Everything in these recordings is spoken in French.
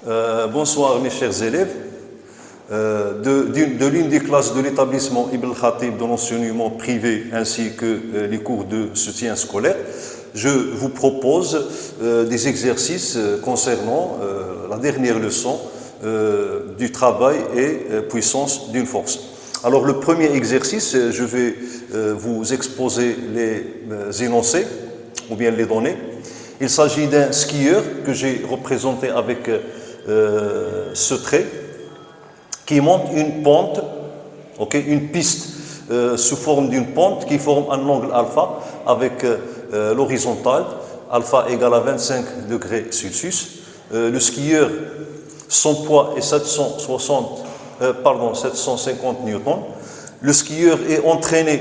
Bonsoir mes chers élèves. De l'une des classes de l'établissement Ibn Khatib de l'enseignement privé ainsi que les cours de soutien scolaire, je vous propose des exercices concernant la dernière leçon du travail et puissance d'une force. Alors le premier exercice, je vais vous exposer les énoncés ou bien les données. Il s'agit d'un skieur que j'ai représenté avec ce trait qui monte une pente, une piste sous forme d'une pente qui forme un angle alpha avec l'horizontale, alpha égale à 25 degrés Celsius. Le skieur, son poids est 750 newtons. Le skieur est entraîné,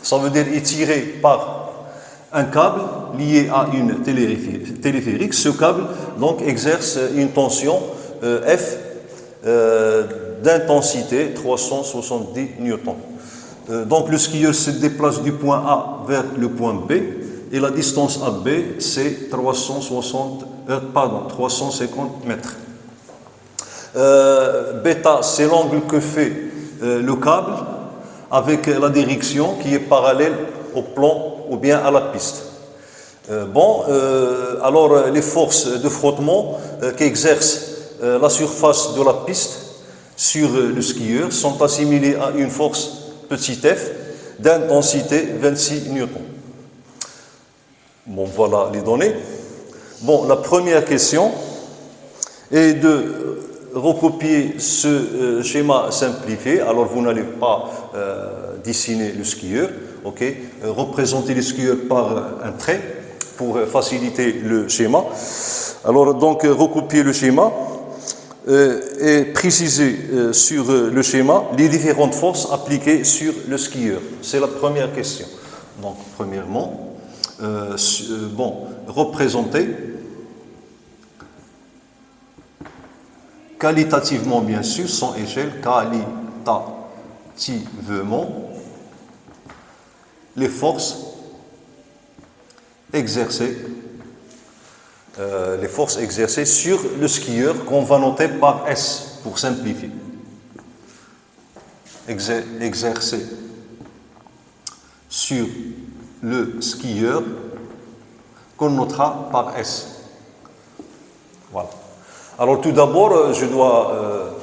ça veut dire étiré par un câble lié à une téléphérique. Ce câble donc exerce une tension F d'intensité 370 newtons. Donc le skieur se déplace du point A vers le point B et la distance AB c'est 350 mètres. Bêta, c'est l'angle que fait le câble avec la direction qui est parallèle au plan ou bien à la piste. Alors les forces de frottement qu'exerce la surface de la piste sur le skieur sont assimilées à une force petit f d'intensité 26 newtons. Voilà les données. La première question est de recopier ce schéma simplifié. Alors vous n'allez pas dessiner le skieur, représenter le skieur par un trait pour faciliter le schéma. Alors donc recopier le schéma et préciser sur le schéma les différentes forces appliquées sur le skieur. C'est la première question. Donc premièrement, représenter qualitativement, bien sûr, sans échelle, qualitativement, les forces exercées sur le skieur qu'on va noter par S pour simplifier. Exercées sur le skieur qu'on notera par S. Voilà. Alors tout d'abord, je dois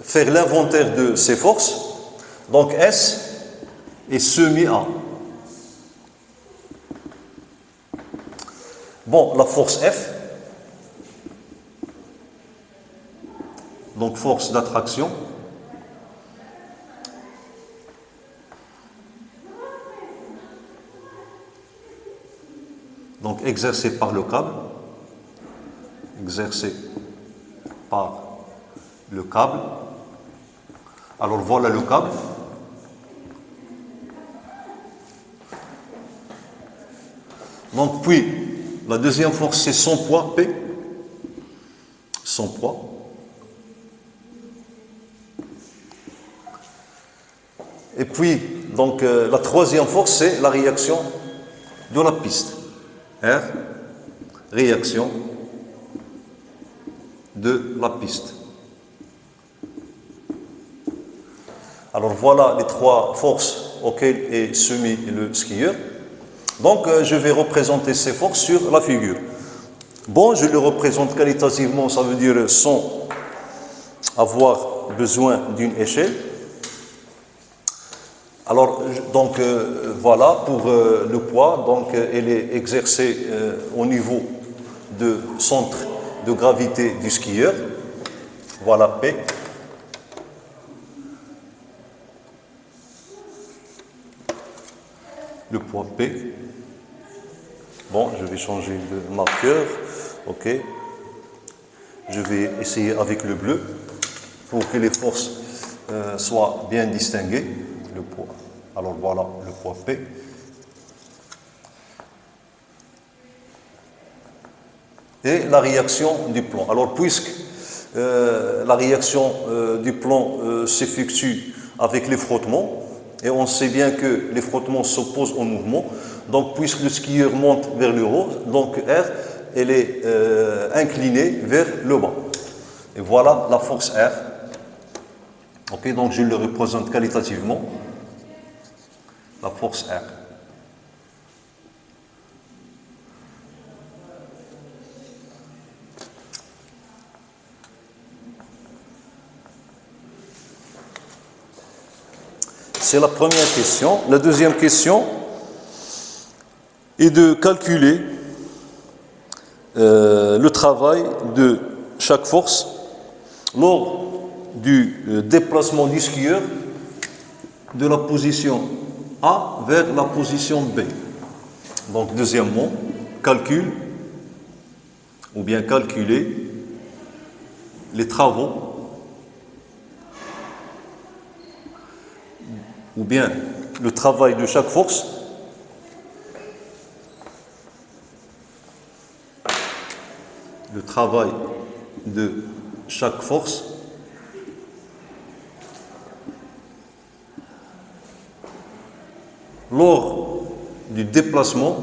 faire l'inventaire de ces forces. Donc S est semi-A. La force F, donc force d'attraction, donc exercée par le câble, Alors voilà le câble. Donc puis, la deuxième force c'est son poids, P. Son poids. Et puis, donc la troisième force c'est la réaction de la piste. R, réaction de la piste. Alors voilà les trois forces auxquelles est soumis le skieur. Donc je vais représenter ces forces sur la figure. Je le représente qualitativement, ça veut dire sans avoir besoin d'une échelle. Alors donc voilà pour le poids, donc elle est exercée au niveau de centre de gravité du skieur. Voilà P. Le poids P. Je vais changer de marqueur. Je vais essayer avec le bleu pour que les forces soient bien distinguées. Le poids. Alors voilà le poids P. Et la réaction du plan. Alors puisque la réaction du plan s'effectue avec les frottements, et on sait bien que les frottements s'opposent au mouvement, donc puisque le skieur monte vers le haut, donc R, elle est inclinée vers le bas. Et voilà la force R. Ok, donc je le représente qualitativement. La force R. C'est la première question. La deuxième question est de calculer le travail de chaque force lors du déplacement du skieur de la position A vers la position B. Donc, deuxièmement, calcul ou bien calculer les travaux ou bien le travail de chaque force lors du déplacement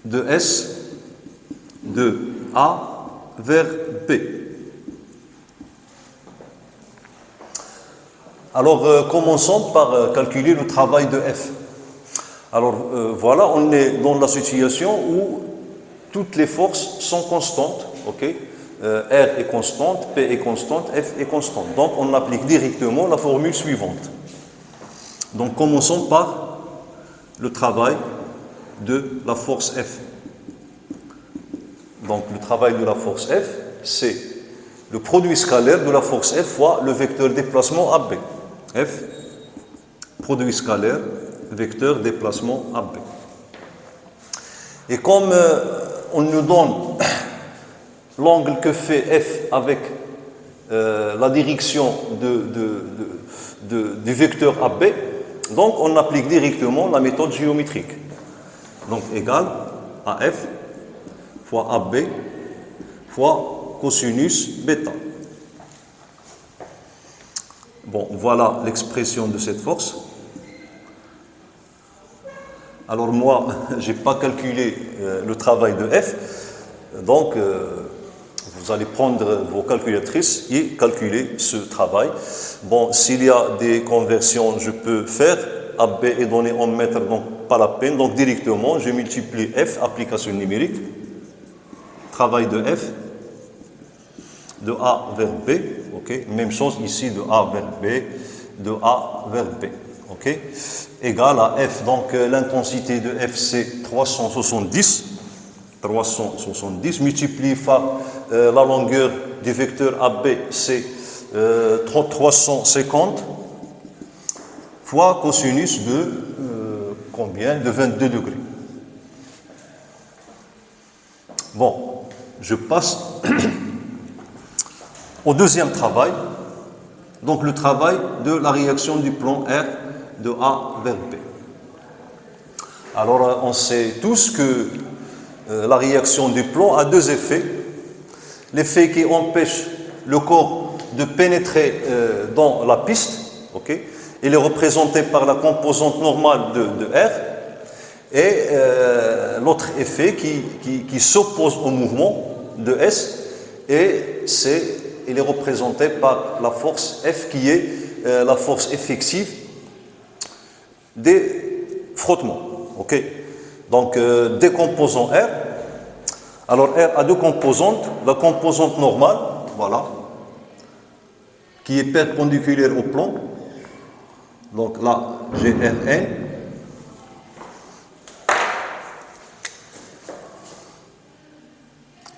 de S de A vers B. Alors, commençons par calculer le travail de F. Alors, voilà, on est dans la situation où toutes les forces sont constantes, ok? R est constante, P est constante, F est constante. Donc, on applique directement la formule suivante. Donc, commençons par le travail de la force F. Donc, le travail de la force F, c'est le produit scalaire de la force F fois le vecteur déplacement AB. F, produit scalaire, vecteur déplacement AB. Et comme on nous donne l'angle que fait F avec la direction du vecteur AB, donc on applique directement la méthode géométrique. Donc égal à F fois AB fois cosinus bêta. Bon, voilà l'expression de cette force. Alors moi, je n'ai pas calculé le travail de F, donc vous allez prendre vos calculatrices et calculer ce travail. Bon, s'il y a des conversions, je peux faire. AB est donné en mètres, donc pas la peine. Donc directement, je multiplie F, application numérique, travail de F, de A vers B, ok. Même chose ici, de A vers B, de A vers B, ok. Égal à F, donc l'intensité de F c'est 370, multiplié par la longueur du vecteur AB c'est 350, fois cosinus de combien? De 22 degrés. Bon, je passe au deuxième travail, donc le travail de la réaction du plan R de A vers B. Alors, on sait tous que la réaction du plan a deux effets. L'effet qui empêche le corps de pénétrer dans la piste, ok, il est représenté par la composante normale de R, et l'autre effet qui s'oppose au mouvement de S, et il est représenté par la force F qui est la force effective des frottements. Ok. Donc, décomposons R. Alors, R a deux composantes. La composante normale, voilà, qui est perpendiculaire au plan. Donc là, j'ai Rn.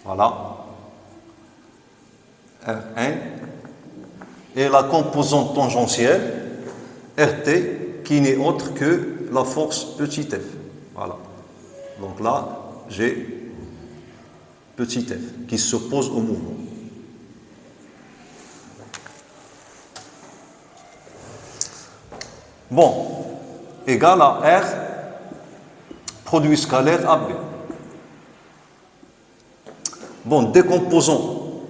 Voilà. Rn. Et la composante tangentielle, Rt, qui n'est autre que la force petit f. Voilà. Donc là, j'ai petit f qui s'oppose au mouvement. Bon, égal à R, produit scalaire AB. Bon, décomposons.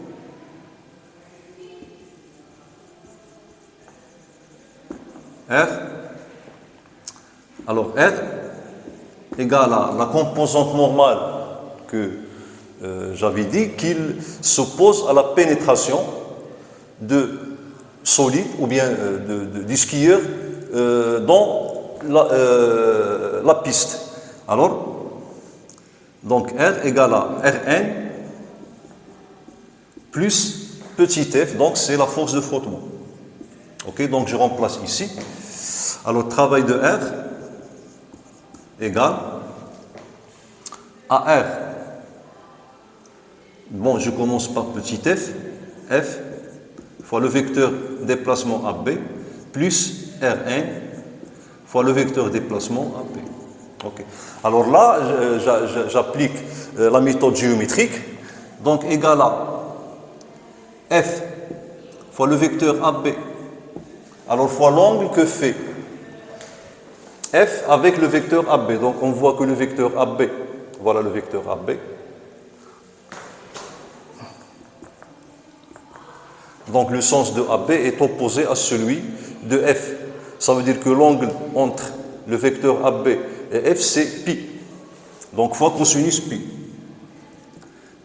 R. Alors R, égale à la composante normale que j'avais dit, qu'il s'oppose à la pénétration de solide ou bien du skieur dans la piste. Alors, donc R égale à Rn plus petit f, donc c'est la force de frottement. Ok, donc je remplace ici. Alors, travail de R égale à R. Bon, je commence par petit f, f fois le vecteur déplacement AB plus Rn fois le vecteur déplacement AB. Okay. Alors là, j'applique la méthode géométrique, donc égal à F fois le vecteur AB, alors fois l'angle que fait F avec le vecteur AB. Donc on voit que le vecteur AB, voilà le vecteur AB. Donc le sens de AB est opposé à celui de F. Ça veut dire que l'angle entre le vecteur AB et F, c'est pi. Donc fois cosinus pi.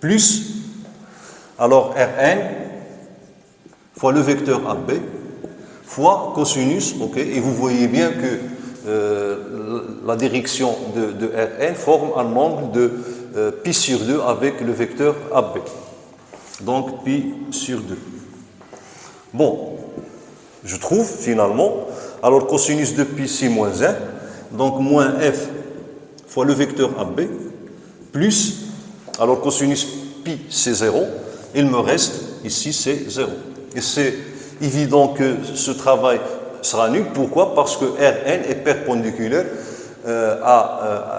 Plus, alors Rn fois le vecteur AB fois cosinus, ok. Et vous voyez bien que la direction de Rn forme un angle de pi sur 2 avec le vecteur AB. Donc pi sur 2. Bon, je trouve finalement, alors cosinus de pi c'est moins 1, donc moins f fois le vecteur AB, plus, alors cosinus pi c'est 0, il me reste, ici c'est 0. Et c'est évident que ce travail sera nul, pourquoi? Parce que Rn est perpendiculaire à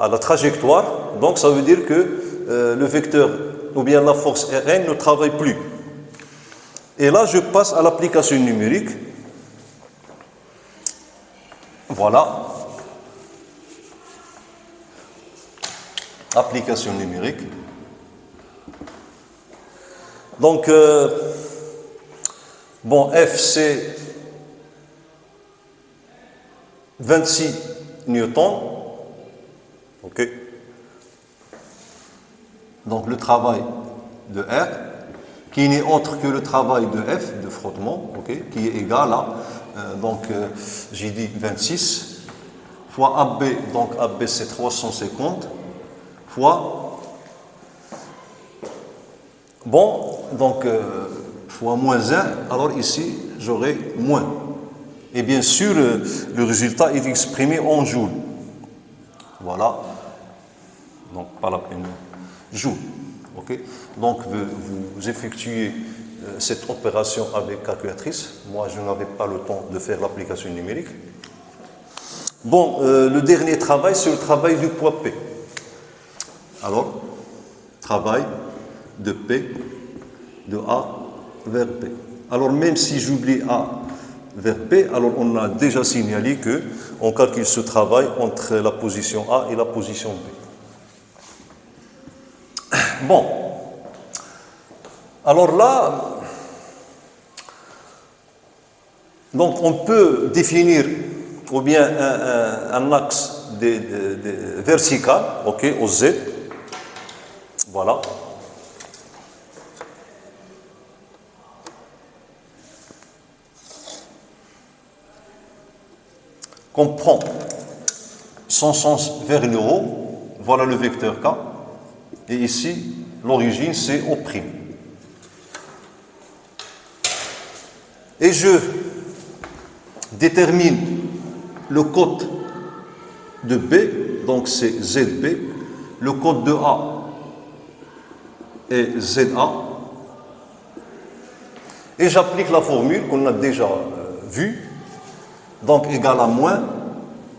la trajectoire, donc ça veut dire que le vecteur, ou bien la force Rn ne travaille plus. Et là, je passe à l'application numérique. Voilà. Application numérique. Donc, bon, F, c'est 26 newtons. OK. Donc, le travail de R, qui n'est autre que le travail de F, de frottement, okay, qui est égal à, j'ai dit 26, fois AB, donc AB c'est 350, fois, bon, donc, fois moins 1, alors ici, j'aurai moins. Et bien sûr, le résultat est exprimé en joules. Voilà. Donc, pas la peine. Joules. Okay. Donc, vous effectuez cette opération avec calculatrice. Moi, je n'avais pas le temps de faire l'application numérique. Bon, le dernier travail, c'est le travail du poids P. Alors, travail de P, de A vers P. Alors, même si j'oublie A vers P, alors on a déjà signalé qu'on calcule ce travail entre la position A et la position B. Bon, alors là, donc on peut définir ou bien un axe vertical, ok, au Z, voilà. Qu'on prend son sens vers le haut, voilà le vecteur K. Et ici, l'origine, c'est O'. Et je détermine le code de B, donc c'est ZB, le code de A est ZA, et j'applique la formule qu'on a déjà vue, donc égal à moins.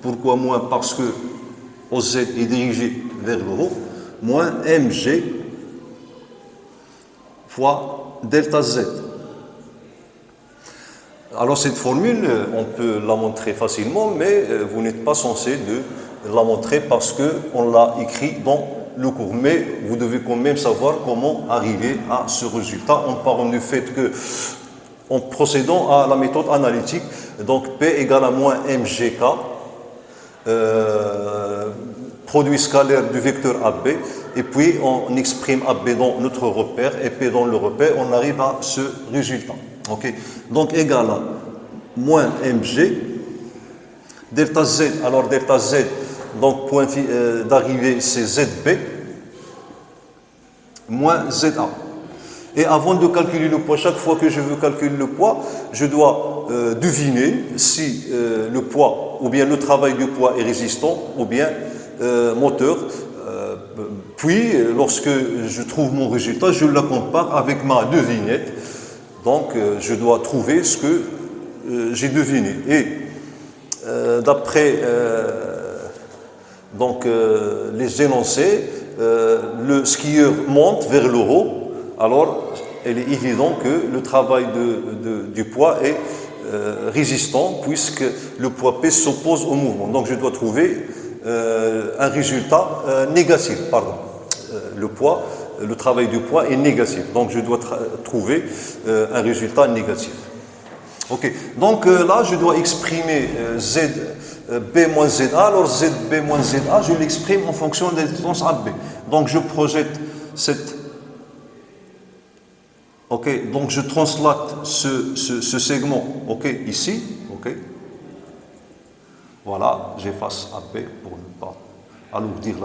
Pourquoi moins? Parce que OZ est dirigé vers le haut, moins mg fois delta z. Alors cette formule, on peut la montrer facilement, mais vous n'êtes pas censé de la montrer parce qu'on l'a écrit dans le cours. Mais vous devez quand même savoir comment arriver à ce résultat en parlant du fait que, en procédant à la méthode analytique, donc P égale à moins mgk, produit scalaire du vecteur AB, et puis on exprime AB dans notre repère et P dans le repère, on arrive à ce résultat. Okay. Donc égal à moins mg, delta z, alors delta z, donc point d'arrivée c'est zb, moins za. Et avant de calculer le poids, chaque fois que je veux calculer le poids, je dois deviner si le poids, ou bien le travail du poids est résistant, ou bien moteur. Puis, lorsque je trouve mon résultat, je la compare avec ma devinette. Donc, je dois trouver ce que j'ai deviné. Et d'après les énoncés, le skieur monte vers le haut. Alors, il est évident que le travail du poids est résistant puisque le poids P s'oppose au mouvement. Donc, je dois trouver un résultat négatif. Le travail du poids est négatif. Donc, je dois trouver un résultat négatif. Ok. Donc, là, je dois exprimer ZB moins ZA. Alors, ZB moins ZA, je l'exprime en fonction de la distance AB. Donc, je projette cette... Ok, donc je translate ce segment, ok, ici, ok. Voilà, j'efface AB pour ne pas alourdir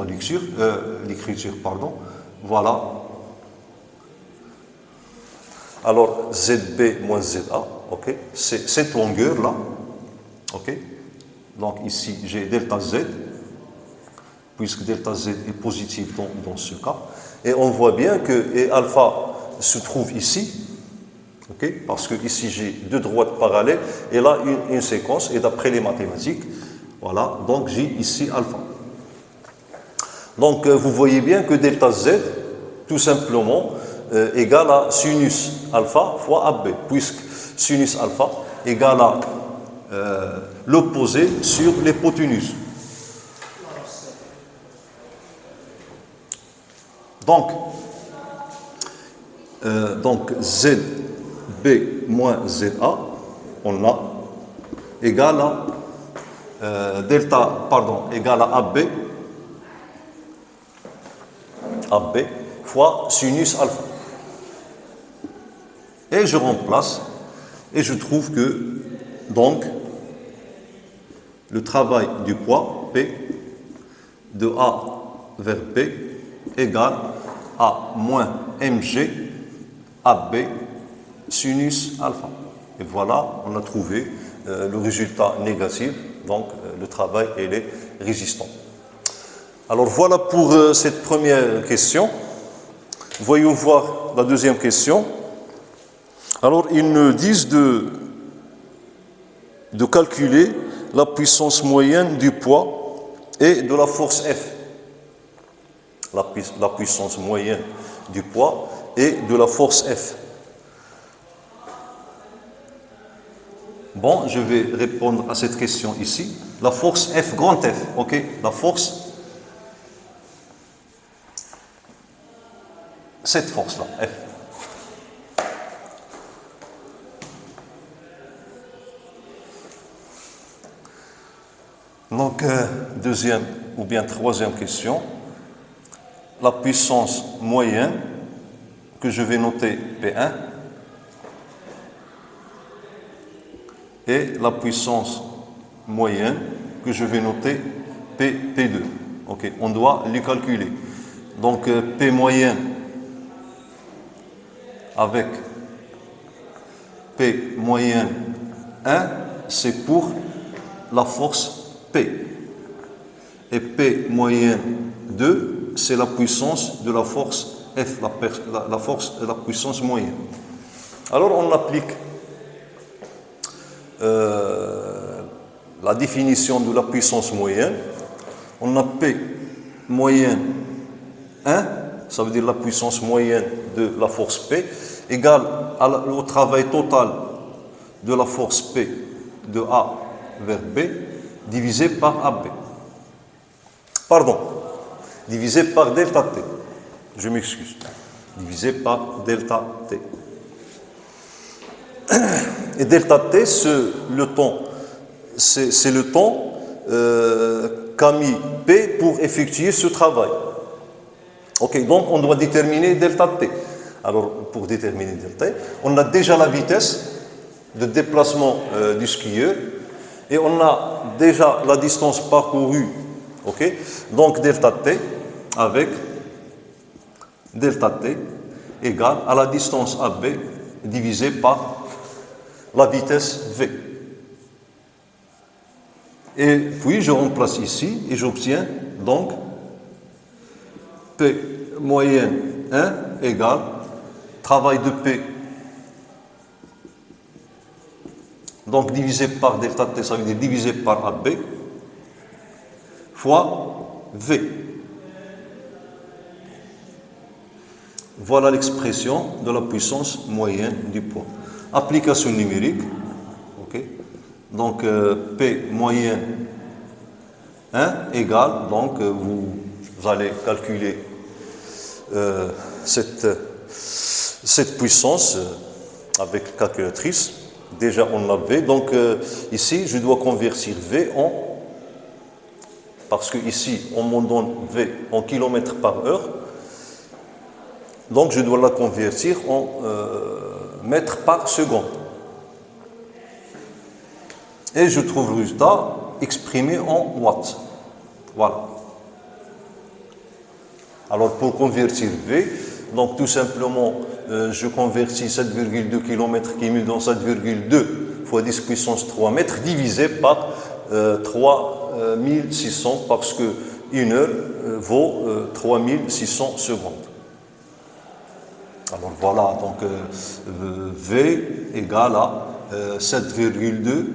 l'écriture, pardon. Voilà. Alors, ZB moins ZA, ok, c'est cette longueur-là, ok. Donc ici, j'ai delta Z, puisque delta Z est positif dans ce cas. Et on voit bien que et alpha se trouve ici, okay, parce que ici j'ai deux droites parallèles et là une séquence, et d'après les mathématiques, voilà, donc j'ai ici alpha. Donc vous voyez bien que delta Z, tout simplement, égale à sinus alpha fois AB, puisque sinus alpha égale à l'opposé sur l'hypoténuse. Donc ZB moins ZA, on a égale à égale à AB fois sinus alpha. Et je remplace et je trouve que donc le travail du poids P de A vers B égale à moins mg AB sinus alpha. Et voilà, on a trouvé le résultat négatif, donc le travail est résistant. Alors voilà pour cette première question. Voyons voir la deuxième question. Alors ils nous disent de calculer la puissance moyenne du poids et de la force F. La puissance moyenne du poids et de la force F. Bon, je vais répondre à cette question ici. La force F, grand F, ok? La force, cette force-là, F. Donc, deuxième ou bien troisième question. La puissance moyenne, que je vais noter P1, et la puissance moyenne, que je vais noter P2. Ok, on doit les calculer. Donc, P moyenne avec P moyenne 1, c'est pour la force P. Et P moyenne 2, c'est la puissance de la force F, la puissance moyenne. Alors on applique la définition de la puissance moyenne. On a P moyenne 1, ça veut dire la puissance moyenne de la force P, égale au travail total de la force P de A vers B, divisé par AB. Pardon, divisé par delta T. Je m'excuse. Divisé par delta T. Et delta T, c'est le temps qu'a mis P pour effectuer ce travail. Ok, donc on doit déterminer delta T. Alors, pour déterminer delta T, on a déjà la vitesse de déplacement du skieur et on a déjà la distance parcourue. Ok, donc delta T avec delta T égale à la distance AB divisée par la vitesse V. Et puis je remplace ici et j'obtiens donc P moyenne 1 égale travail de P, donc divisé par delta T, ça veut dire divisé par AB, fois V. Voilà l'expression de la puissance moyenne du poids. Application numérique, ok. Donc P moyenne 1 égale, donc vous allez calculer cette puissance avec calculatrice. Déjà on a V, donc ici je dois convertir V en, parce que ici on me donne V en kilomètres par heure, donc je dois la convertir en mètres par seconde. Et je trouve le résultat exprimé en watts. Voilà. Alors pour convertir V, donc tout simplement je convertis 7,2 km qui me donne 7,2 fois 10 puissance 3 mètres divisé par 3600 parce que 1 heure vaut 3600 secondes. Alors voilà, donc V égale à 7,2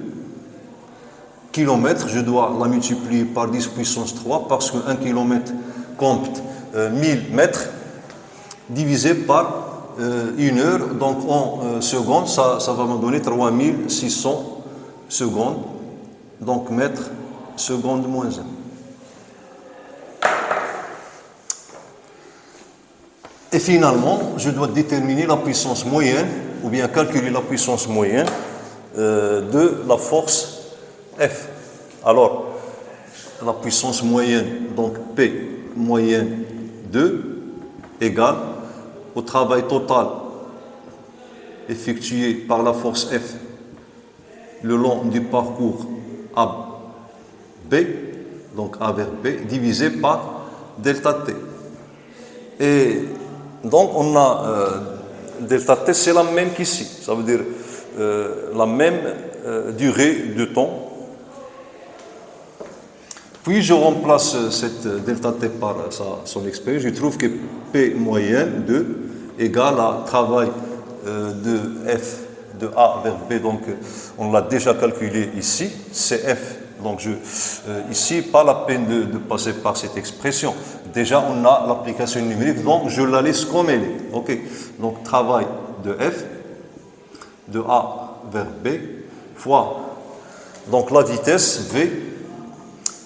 km. Je dois la multiplier par 10 puissance 3 parce que 1 km compte 1000 mètres divisé par 1 heure, donc en secondes, ça va me donner 3600 secondes, donc mètres seconde moins 1. Et finalement, je dois déterminer la puissance moyenne, ou bien calculer la puissance moyenne de la force F. Alors, la puissance moyenne, donc P moyenne 2, égale au travail total effectué par la force F le long du parcours AB, donc A vers B, divisé par delta T. Et donc on a delta T, c'est la même qu'ici, ça veut dire la même durée de temps. Puis je remplace cette delta T par son expression, je trouve que P moyenne 2 égale à travail de F de A vers B, donc on l'a déjà calculé ici, c'est F. Donc ici, pas la peine de passer par cette expression. Déjà, on a l'application numérique, donc je la laisse comme elle est. Okay. Donc travail de F de A vers B fois donc la vitesse V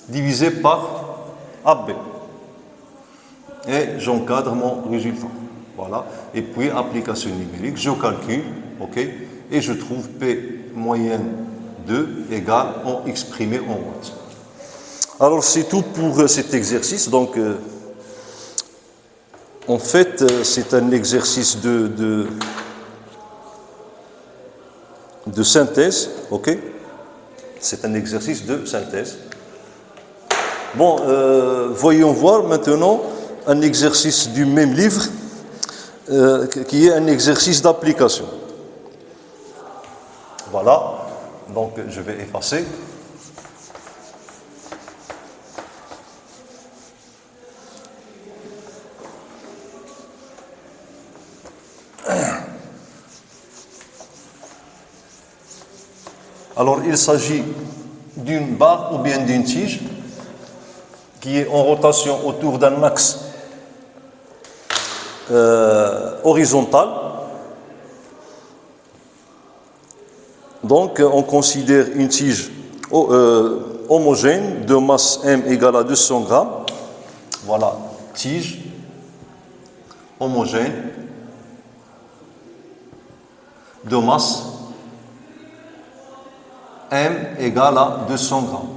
divisé par AB. Et j'encadre mon résultat. Voilà. Et puis, application numérique, je calcule, ok, et je trouve P moyenne 2 égale en exprimé en watts. Alors, c'est tout pour cet exercice. Donc, en fait, c'est un exercice de synthèse, ok. C'est un exercice de synthèse. Bon, voyons voir maintenant un exercice du même livre qui est un exercice d'application. Voilà, donc je vais effacer. Alors, il s'agit d'une barre ou bien d'une tige qui est en rotation autour d'un axe horizontal. Donc, on considère une tige homogène de masse M égale à 200 grammes. Voilà, tige homogène de masse M égale à 200 grammes.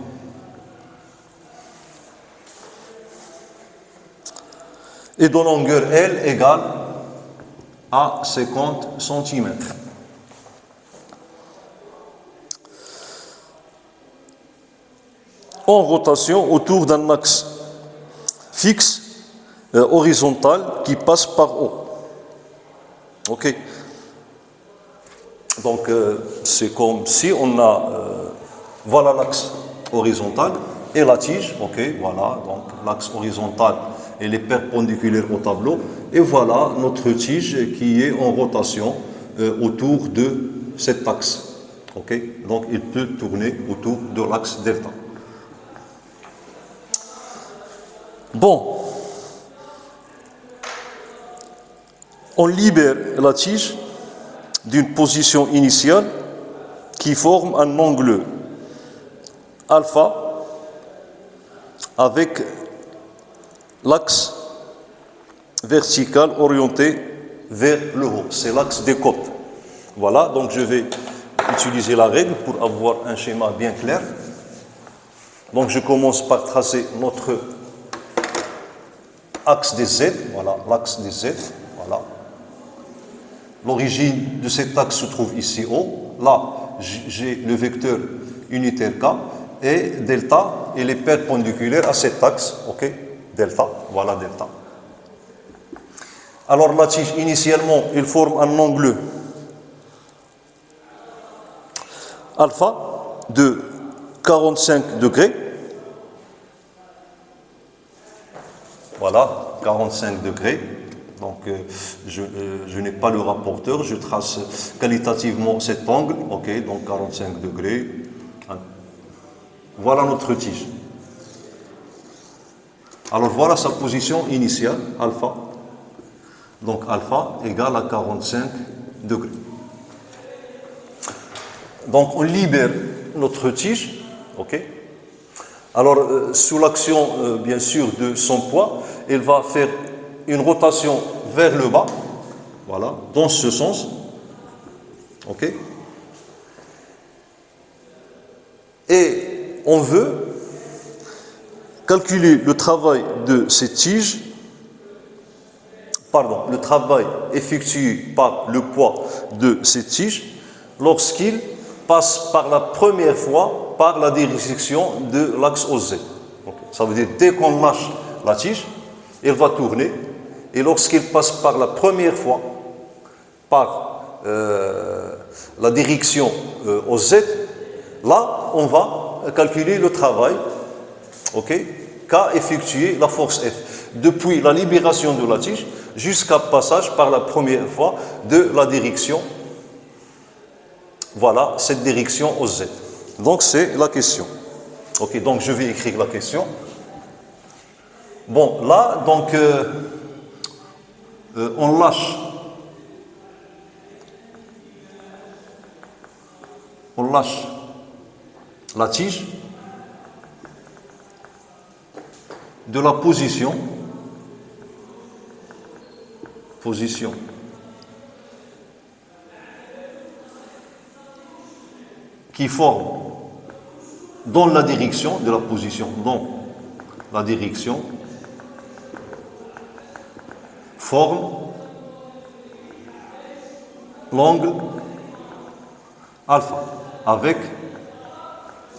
et de longueur L égale à 50 cm. En rotation autour d'un axe fixe horizontal qui passe par haut. Ok. Donc c'est comme si on a voilà l'axe horizontal et la tige. Ok, voilà. Donc l'axe horizontal elle est perpendiculaire au tableau et voilà notre tige qui est en rotation autour de cet axe. Ok. Donc il peut tourner autour de l'axe delta. Bon, on libère la tige d'une position initiale qui forme un angle alpha avec l'axe vertical orienté vers le haut. C'est l'axe des côtes. Voilà, donc je vais utiliser la règle pour avoir un schéma bien clair. Donc je commence par tracer notre axe des Z, voilà, l'axe des Z, voilà. L'origine de cet axe se trouve ici haut. Là, j'ai le vecteur unitaire K et delta, il est perpendiculaire à cet axe, ok, delta, voilà delta. Alors la tige, initialement, il forme un angle alpha de 45 degrés. Voilà, 45 degrés. Donc, je n'ai pas le rapporteur, je trace qualitativement cet angle. Ok, donc 45 degrés. Voilà notre tige. Alors, voilà sa position initiale, alpha. Donc, alpha égale à 45 degrés. Donc, on libère notre tige. Ok. Alors, sous l'action, bien sûr, de son poids, elle va faire une rotation vers le bas, voilà, dans ce sens, ok. Et on veut calculer le travail de cette tige, pardon, le travail effectué par le poids de cette tige lorsqu'il passe par la première fois par la direction de l'axe OZ. Okay. Ça veut dire dès qu'on lâche la tige, elle va tourner. Et lorsqu'il passe par la première fois par la direction au Z, là, on va calculer le travail, okay, qu'a effectué la force F, depuis la libération de la tige jusqu'à passage par la première fois de la direction, voilà, cette direction au Z. Donc, c'est la question. Ok, donc je vais écrire la question. Bon, là, donc, on lâche la tige de la position qui forme dans la direction de la position, dans la direction forme l'angle alpha avec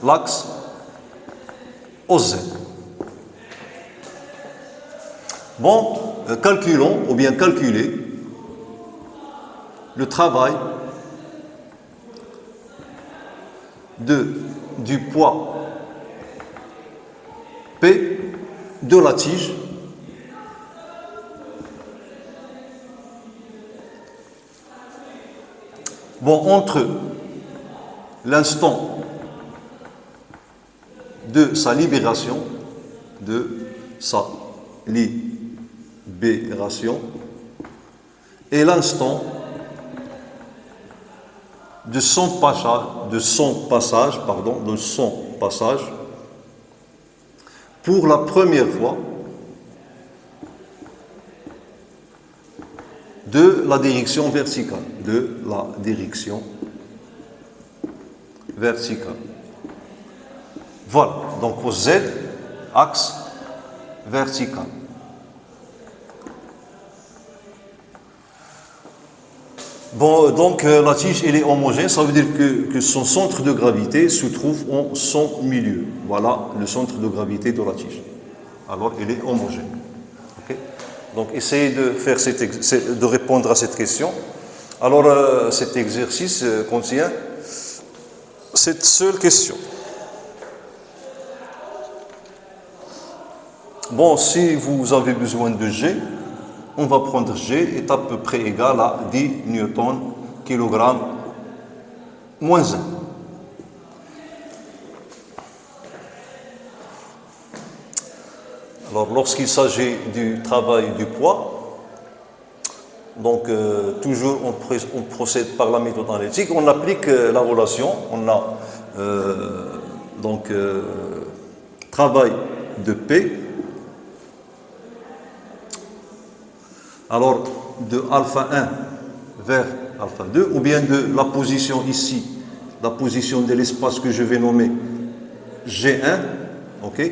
l'axe OZ. Bon, calculons ou bien calculer le travail du poids P de la tige entre l'instant de sa libération et l'instant de son passage pour la première fois de la direction verticale, Voilà, donc au Z, axe vertical. Bon, donc la tige, elle est homogène, ça veut dire que son centre de gravité se trouve en son milieu. Voilà le centre de gravité de la tige. Alors, elle est homogène. Okay. Donc, essayez de répondre à cette question. Alors, cet exercice contient cette seule question. Bon, si vous avez besoin de G, on va prendre G est à peu près égal à 10 newtons kilogramme moins 1. Alors, lorsqu'il s'agit du travail du poids, donc toujours on procède par la méthode analytique, on applique la relation, on a travail de P, alors de alpha 1 vers alpha 2, ou bien de la position ici, la position de l'espace que je vais nommer G1, ok.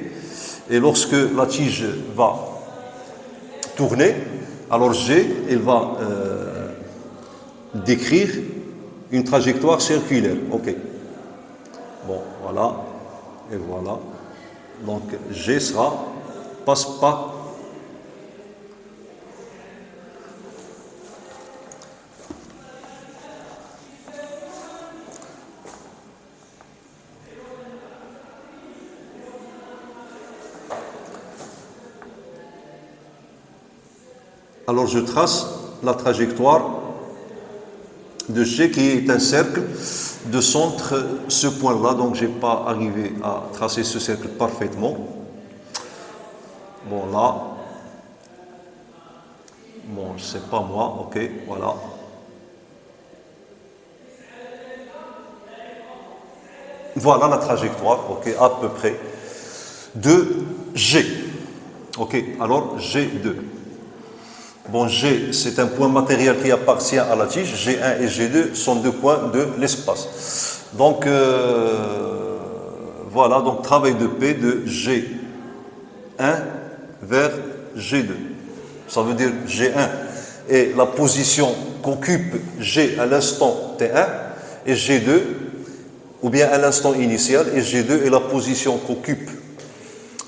Et lorsque la tige va tourner, alors G, elle va décrire une trajectoire circulaire. Ok. Bon, voilà. Et voilà. Donc G passe par. Alors je trace la trajectoire de G qui est un cercle de centre ce point-là, donc je n'ai pas arrivé à tracer ce cercle parfaitement. Bon là, bon c'est pas moi, ok, voilà. Voilà la trajectoire, ok, à peu près, de G. Ok, alors G2. Bon, G, c'est un point matériel qui appartient à la tige. G1 et G2 sont deux points de l'espace. Donc, voilà, donc travail de P de G1 vers G2. Ça veut dire G1 est la position qu'occupe G à l'instant T1 et G2, ou bien à l'instant initial, et G2 est la position qu'occupe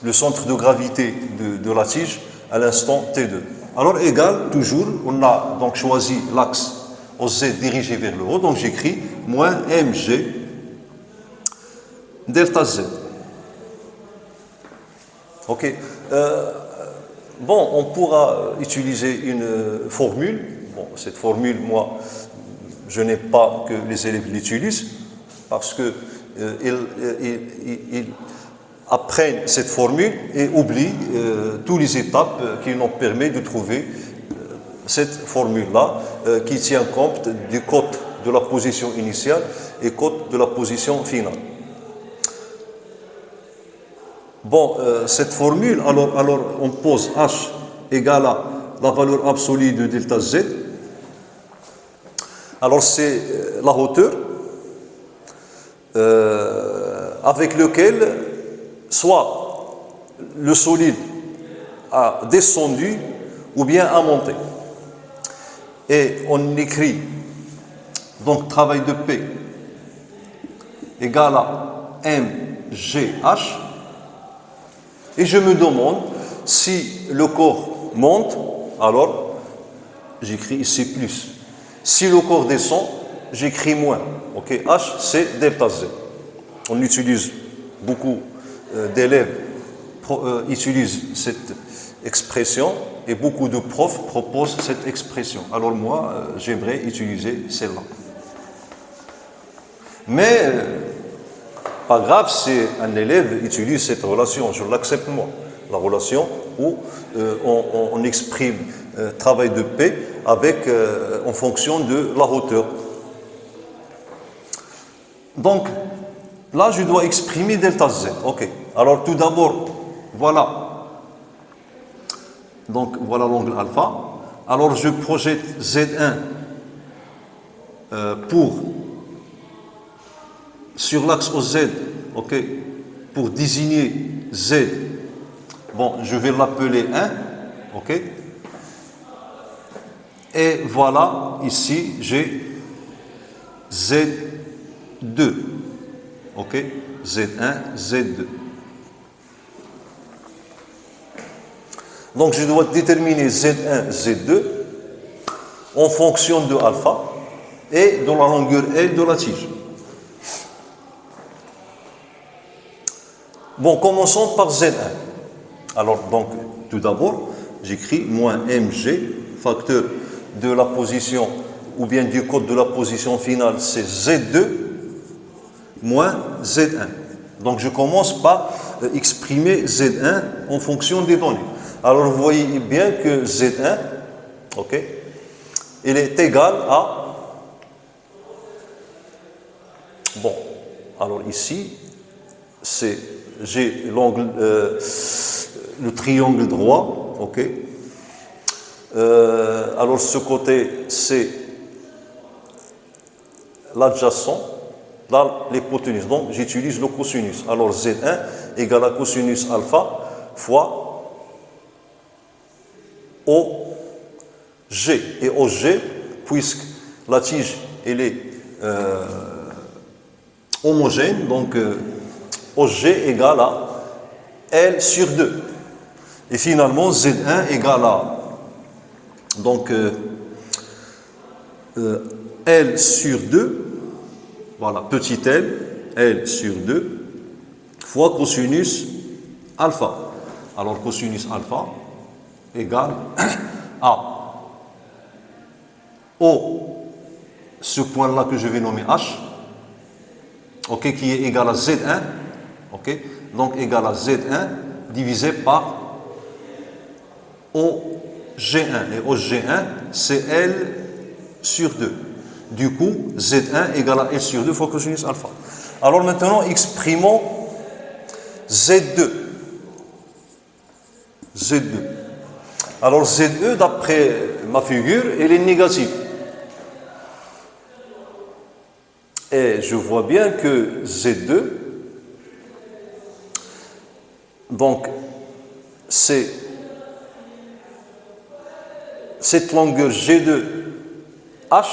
le centre de gravité de la tige à l'instant T2. Alors, égal, toujours, on a donc choisi l'axe OZ dirigé vers le haut, donc j'écris moins mg delta z. Ok. Bon, on pourra utiliser une formule. Bon, cette formule, moi, je n'ai pas que les élèves l'utilisent parce que ils apprennent cette formule et oublient toutes les étapes qui nous permettent de trouver cette formule-là qui tient compte du code de la position initiale et code de la position finale. Bon, cette formule, alors on pose H égale à la valeur absolue de delta Z. Alors c'est la hauteur avec lequel soit le solide a descendu ou bien a monté. Et on écrit donc travail de P égale à mgh. Et je me demande si le corps monte, alors j'écris ici plus. Si le corps descend, j'écris moins. Ok, H c'est delta Z. On utilise beaucoup d'élèves utilisent cette expression et beaucoup de profs proposent cette expression. Alors moi, j'aimerais utiliser celle-là. Mais pas grave si un élève utilise cette relation, je l'accepte moi. La relation où on exprime travail de P avec, en fonction de la hauteur. Donc, là, je dois exprimer delta Z. Ok. Alors, tout d'abord, voilà. Donc, voilà l'angle alpha. Alors, je projette Z1 sur l'axe OZ, ok, pour désigner Z. Bon, je vais l'appeler 1, ok. Et voilà, ici, j'ai Z2. Ok, Z1, Z2. Donc je dois déterminer Z1, Z2 en fonction de alpha et de la longueur L de la tige. Bon, commençons par Z1. Alors, donc, tout d'abord, j'écris moins mg, facteur de la position, ou bien du code de la position finale, c'est Z2 moins Z1. Donc, je commence par exprimer Z1 en fonction des données. Alors, vous voyez bien que Z1, ok, il est égal à... Bon, alors ici, j'ai l'angle, le triangle droit, ok. Alors ce côté, c'est l'adjacent, là l'hypoténuse. Donc j'utilise le cosinus. Alors Z1 égale à cosinus alpha fois OG. Et OG, puisque la tige elle est homogène, donc OG égale à L sur 2. Et finalement, Z1 égale à donc L sur 2, voilà, petit l, L sur 2, fois cosinus alpha. Alors cosinus alpha égale à ce point-là que je vais nommer H, ok, qui est égal à Z1, ok, donc égal à Z1 divisé par OG1. Et OG1, c'est L sur 2. Du coup, Z1 égale à L sur 2 fois cosinus alpha. Alors maintenant, exprimons Z2. Z2. Alors Z2, d'après ma figure, elle est négative. Et je vois bien que Z2, donc, c'est cette longueur G2H,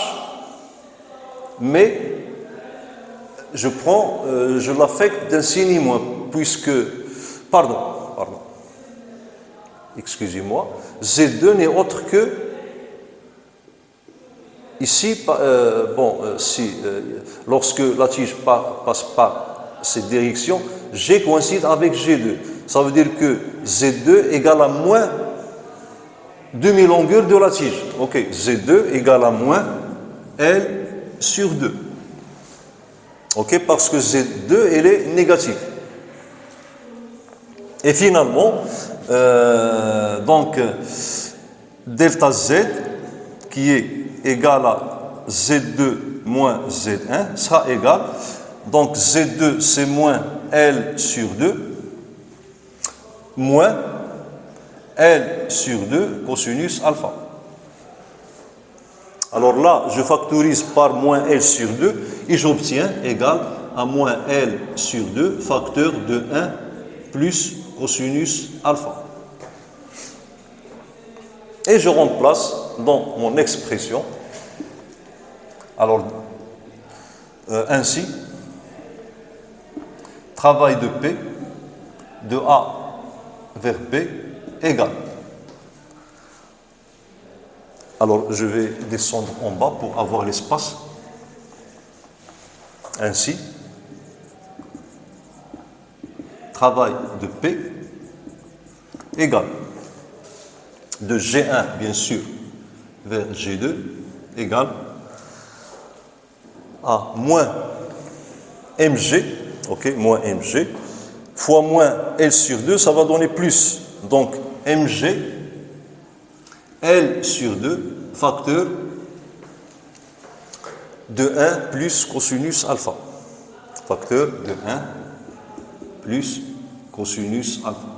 mais je l'affecte d'un signe moins, puisque, pardon, excusez-moi, Z2 n'est autre que, ici, lorsque la tige passe par cette direction, G coïncide avec G2. Ça veut dire que Z2 égale à moins demi-longueur de la tige. Ok, Z2 égale à moins L sur 2. Ok, parce que Z2, elle est négative. Et finalement, donc, delta Z, qui est égal à Z2 moins Z1, sera égal. Donc, Z2, c'est moins L sur 2, moins L sur 2 cosinus alpha. Alors là, je factorise par moins L sur 2 et j'obtiens égal à moins L sur 2 facteur de 1 plus cosinus alpha. Et je remplace dans mon expression, alors ainsi, travail de P de A vers B égale. Alors je vais descendre en bas pour avoir l'espace. Ainsi, travail de P égale de G1 bien sûr vers G2 égale à moins mg, ok, moins mg, fois moins L sur 2, ça va donner plus. Donc mg, L sur 2, facteur de 1 plus cosinus alpha. Facteur de 1 plus cosinus alpha.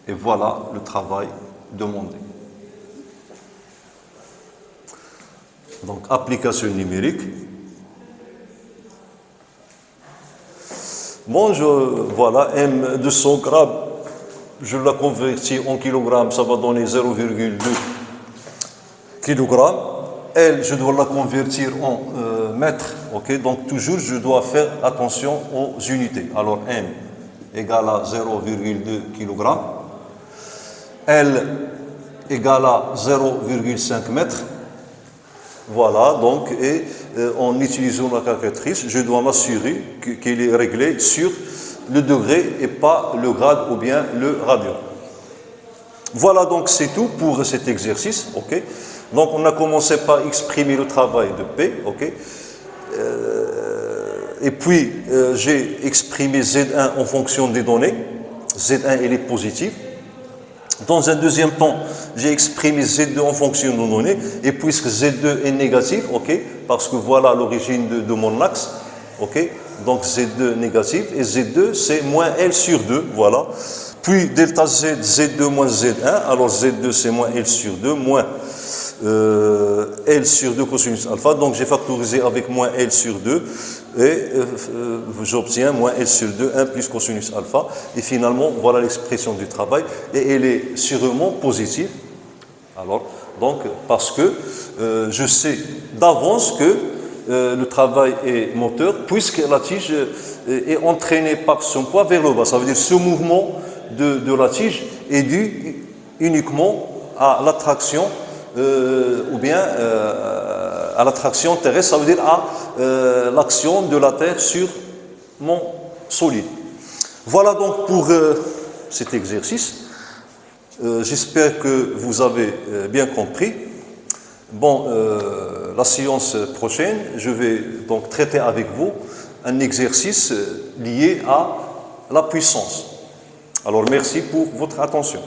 Et voilà le travail demandé. Donc, application numérique. Bon, voilà, M200 grammes, je la convertis en kilogrammes, ça va donner 0,2 kg. L, je dois la convertir en mètres. Ok, donc toujours je dois faire attention aux unités. Alors M égale à 0,2 kg, L égale à 0,5 mètres. Voilà, donc, et en utilisant la calculatrice, je dois m'assurer qu'elle est réglée sur le degré et pas le grade ou bien le radian. Voilà, donc c'est tout pour cet exercice. Ok, donc on a commencé par exprimer le travail de P. Ok, et puis j'ai exprimé Z1 en fonction des données. Z1 elle est positive. Dans un deuxième temps, j'ai exprimé Z2 en fonction de données, et puisque Z2 est négatif, ok, parce que voilà l'origine de mon axe, ok, donc Z2 négatif, et Z2 c'est moins L sur 2, voilà. Puis delta Z, Z2 moins Z1, alors Z2 c'est moins L sur 2, moins L sur 2 cosinus alpha, donc j'ai factorisé avec moins L sur 2, et j'obtiens moins L sur 2, 1 plus cosinus alpha, et finalement voilà l'expression du travail, et elle est sûrement positive. Alors, donc, parce que je sais d'avance que le travail est moteur, puisque la tige est entraînée par son poids vers le bas. Ça veut dire que ce mouvement de la tige est dû uniquement à l'attraction ou bien à l'attraction terrestre, ça veut dire à l'action de la Terre sur mon solide. Voilà donc pour cet exercice. J'espère que vous avez bien compris. Bon, la séance prochaine, je vais donc traiter avec vous un exercice lié à la puissance. Alors merci pour votre attention.